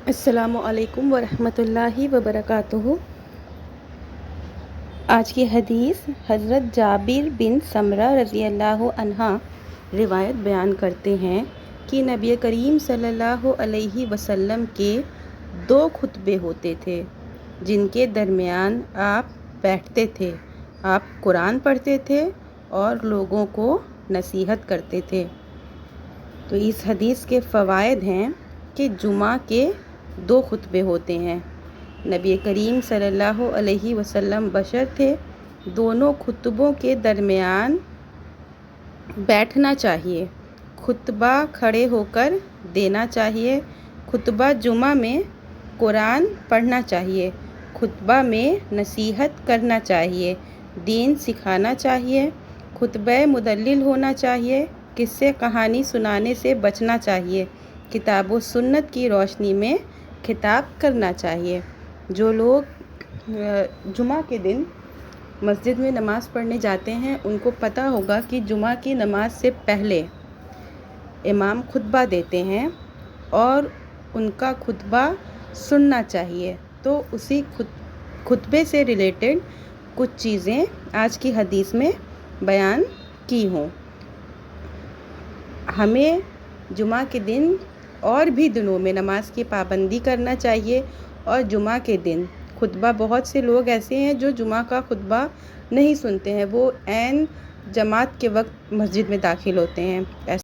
السلام علیکم ورحمۃ اللہ وبرکاتہ۔ آج کی حدیث حضرت جابر بن سمرہ رضی اللہ عنہ روایت بیان کرتے ہیں کہ نبی کریم صلی اللہ علیہ وسلم کے 2 خطبے ہوتے تھے جن کے درمیان آپ بیٹھتے تھے۔ آپ قرآن پڑھتے تھے اور لوگوں کو نصیحت کرتے تھے۔ تو اس حدیث کے فوائد ہیں کہ جمعہ کے 2 خطبے ہوتے ہیں۔ نبی کریم صلی اللہ علیہ وسلم بشر تھے۔ دونوں خطبوں کے درمیان بیٹھنا چاہیے، خطبہ کھڑے ہو کر دینا چاہیے، خطبہ جمعہ میں قرآن پڑھنا چاہیے، خطبہ میں نصیحت کرنا چاہیے، دین سکھانا چاہیے، خطبہ مدلل ہونا چاہیے، قصے کہانی سنانے سے بچنا چاہیے، کتاب و سنت کی روشنی میں خطاب کرنا چاہیے۔ جو لوگ جمعہ کے دن مسجد میں نماز پڑھنے جاتے ہیں ان کو پتہ ہوگا کہ جمعہ کی نماز سے پہلے امام خطبہ دیتے ہیں اور ان کا خطبہ سننا چاہیے۔ تو اسی خطبے سے ریلیٹڈ کچھ چیزیں آج کی حدیث میں بیان کی ہوں۔ ہمیں جمعہ کے دن اور بھی دنوں میں نماز کی پابندی کرنا چاہیے، اور جمعہ کے دن خطبہ بہت سے لوگ ایسے ہیں جو جمعہ کا خطبہ نہیں سنتے ہیں، وہ عین جماعت کے وقت مسجد میں داخل ہوتے ہیں۔